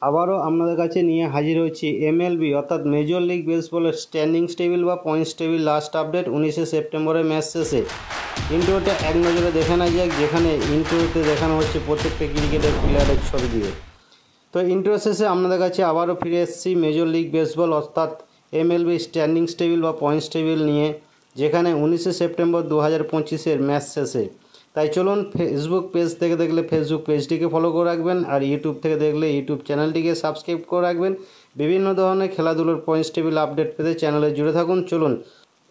আবারও আপনাদের কাছে নিয়ে হাজির হয়েছি এমএলবি অর্থাৎ মেজর লিগ বেসবলের স্ট্যান্ডিংস টেবিল বা পয়েন্টস টেবিল লাস্ট আপডেট 19শে সেপ্টেম্বরের ম্যাচ শেষে। ইন্ট্রোটা এক নজরে দেখে না যাক, যেখানে ইন্ট্রোতে দেখানো হচ্ছে প্রত্যেকটা ক্রিকেটের প্লেয়ারের ছবি দিয়ে। তো ইন্ট্রো শেষে আপনাদের কাছে আবারও ফিরে এসেছি মেজর লিগ বেসবল অর্থাৎ এমএলবি স্ট্যান্ডিংস টেবিল বা পয়েন্টস টেবিল নিয়ে, যেখানে 19শে সেপ্টেম্বর 2025-এর ম্যাচ শেষে। তাই চলুন, ফেসবুক পেজ থেকে দেখলে ফেসবুক পেজটিকে ফলো করে রাখবেন, আর ইউটিউব থেকে দেখলে ইউটিউব চ্যানেলটিকে সাবস্ক্রাইব করে রাখবেন। বিভিন্ন ধরনের খেলাধুলোর পয়েন্টস টেবিল আপডেট পেতে চ্যানেলে জুড়ে থাকুন। চলুন,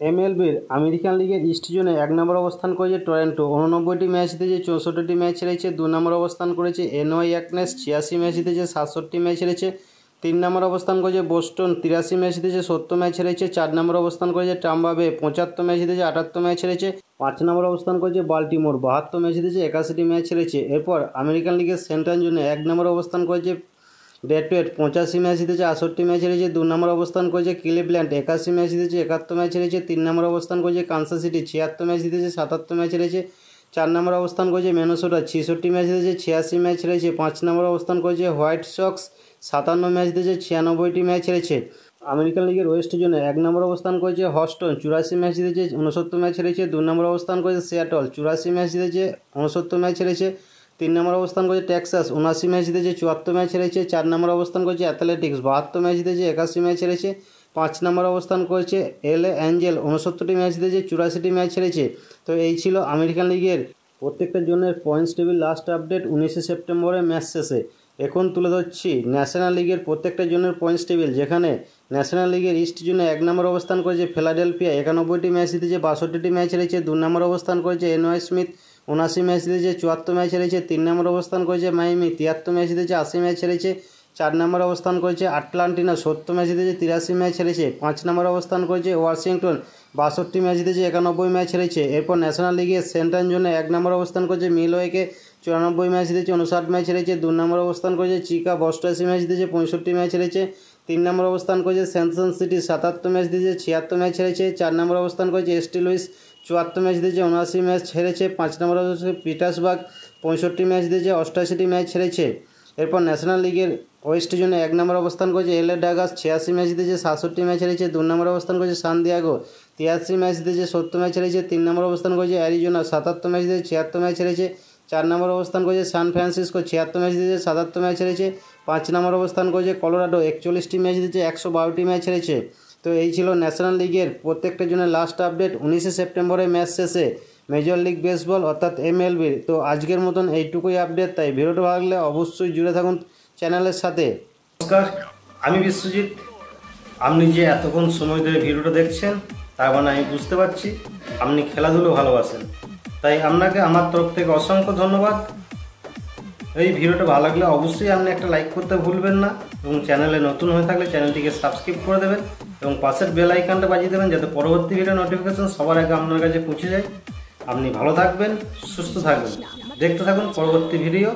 এমএলবির আমেরিকান লিগের ইস্ট জোনে 1 নম্বর অবস্থান করেছে টরন্টো, 89টি ম্যাচ জিতেছে, 64টি ম্যাচ হেরেছে। 2 নম্বর অবস্থান করেছে এনওয়াই অ্যাকনেস, 86 ম্যাচ জিতেছে, 67 ম্যাচ হেরেছে। 3 নম্বর অবস্থান করেছে বোস্টন, 83 ম্যাচ জিতেছে, 70 ম্যাচ হেরেছে। 4 নম্বর অবস্থান করেছে টাম্পা বে, 75 ম্যাচ জিতেছে, 78 ম্যাচ হেরেছে। 5 নম্বর অবস্থান করেছে বাল্টিমোর, 72 ম্যাচ জিতেছে, 81টি ম্যাচ হেরেছে। এরপর আমেরিকান লিগের সেন্ট্রাল জোনে 1 নম্বর অবস্থান করেছে ডেট্রয়েট, 85 ম্যাচ জিতেছে, 68 ম্যাচ হেরেছে। 2 নম্বর অবস্থান করেছে ক্লিভল্যান্ড, 81 ম্যাচ জিতেছে, 71 ম্যাচ হেরেছে। 3 নম্বর অবস্থান করেছে কানসাস সিটি, 76 ম্যাচ জিতেছে, 77 ম্যাচ হেরেছে। 4 নম্বর অবস্থান করেছে মিনেসোটা, 66 ম্যাচ জিতেছে, 86 ম্যাচ হেরেছে। 5 নম্বর অবস্থান করেছে হোয়াইট সক্স, 57 ম্যাচ জিতেছে, 96টি ম্যাচ হেরেছে। আমেরিকান লিগের ওয়েস্ট জোনে 1 নম্বর অবস্থান করেছে হস্টন, 84 ম্যাচ জিতেছে, 69 ম্যাচ হেরেছে। 2 নম্বর অবস্থান করেছে সিয়াটল, 84 ম্যাচ জিতেছে, 69 ম্যাচ হেরেছে। 3 নম্বর অবস্থান করেছে টেক্সাস, 79 ম্যাচ জিতেছে, 74 ম্যাচ হেরেছে। 4 নম্বর অবস্থান করেছে অ্যাথলেটিক্স, 72 ম্যাচ জিতেছে, 81 ম্যাচ হেরেছে। 5 নম্বর অবস্থান করেছে এলএ অ্যাঞ্জেল, 69টি ম্যাচ জিতেছে, 84টি ম্যাচ হেরেছে। তো এই ছিল আমেরিকান লিগের প্রত্যেকটা জনের পয়েন্টস টেবিল লাস্ট আপডেট 19শে সেপ্টেম্বরের ম্যাচ শেষে। এখন তুলে ধরছি ন্যাশনাল লিগের প্রত্যেকটা জনের পয়েন্টস টেবিল, যেখানে ন্যাশনাল লিগের ইস্ট জোনে 1 নম্বর অবস্থান করেছে ফিলাডেলফিয়া, 91টি ম্যাচ জিতেছে, 62টি ম্যাচ হেরেছে। 2 নম্বর অবস্থান করেছে এনওয়াই স্মিথ, 79 ম্যাচ জিতেছে, 74 ম্যাচ হেরেছে। 3 নম্বর অবস্থান করেছে মাইমি, 73 ম্যাচ জিতেছে, 80 ম্যাচ হেরেছে। 4 নম্বর অবস্থান করেছে আটলান্টিনা, 70 ম্যাচ জিতেছে, 83 ম্যাচ হেরেছে। 5 নম্বর অবস্থান করেছে ওয়াশিংটন, 62 ম্যাচ জিতেছে, 91 ম্যাচ হেরেছে। এরপর ন্যাশনাল লিগের সেন্ট্রাল জোনে 1 নম্বর অবস্থান করেছে মিলওয়েকে, 94 ম্যাচ জিতেছে, 59 ম্যাচ হেরেছে। 2 নম্বর অবস্থান করেছে চিকাগো, 88 ম্যাচ জিতেছে, 65 ম্যাচ হেরেছে। 3 নম্বর অবস্থান করেছে স্যানসন সিটি, 77 ম্যাচ জিতেছে, 76 ম্যাচ হেরেছে। 4 নম্বর অবস্থান করেছে এসটি লুইস, 74 ম্যাচ জিতেছে, 79 ম্যাচ হেরেছে। 5 নম্বর অবস্থান পিটার্সবার্গ, 65 ম্যাচ জিতেছে, 88টি ম্যাচ হেরেছে। এরপর ন্যাশনাল লিগের ওয়েস্ট জোনে 1 নম্বর অবস্থান করেছে এলএ ডাগাস, 86 ম্যাচ জিতেছে, 67 ম্যাচ হেরেছে। 2 নম্বর অবস্থান করেছে সান দিয়াগো, 83 ম্যাচ জিতেছে, 70 ম্যাচ হেরেছে। 3 নম্বর অবস্থান করেছে অ্যারিজোনা, 77 ম্যাচ জিতেছে, 76 ম্যাচ হেরেছে। 4 নম্বর অবস্থান করেছে সান ফ্রান্সিসকো, 76 ম্যাচ জিতেছে, 77 ম্যাচ হেরেছে। 5 নম্বর অবস্থান করেছে কলোরাডো, 41টি ম্যাচ জিতেছে, 112টি ম্যাচ হেরেছে। তো এই ছিল ন্যাশনাল লিগের প্রত্যেকটা জনের লাস্ট আপডেট 19শে সেপ্টেম্বরের ম্যাচ শেষে মেজর লিগ বেসবল অর্থাৎ এমএলবির। তো আজকের মতন এইটুকুই আপডেট। তাই ভিডিওটা ভালো লাগলে অবশ্যই জুড়ে থাকুন চ্যানেলের সাথে। নমস্কার, আমি বিশ্বজিৎ। আপনি যে এতক্ষণ সময় ধরে ভিডিওটা দেখছেন, তার মানে আমি বুঝতে পারছি আপনি খেলাধুলো ভালোবাসেন। তাই আপনাকে আমার তরফ থেকে অসংখ্য ধন্যবাদ। এই ভিডিওটা ভালো লাগলে অবশ্যই আপনি একটা লাইক করতে ভুলবেন না, এবং চ্যানেলে নতুন হয়ে থাকলে চ্যানেলটিকে সাবস্ক্রাইব করে দেবেন এবং পাশের বেল আইকনটা বাজিয়ে দেবেন, যাতে পরবর্তী ভিডিও নোটিফিকেশন সবার আগে আপনার কাছে পৌঁছে যায়। আপনি ভালো থাকবেন, সুস্থ থাকবেন, দেখতে থাকুন পরবর্তী ভিডিও।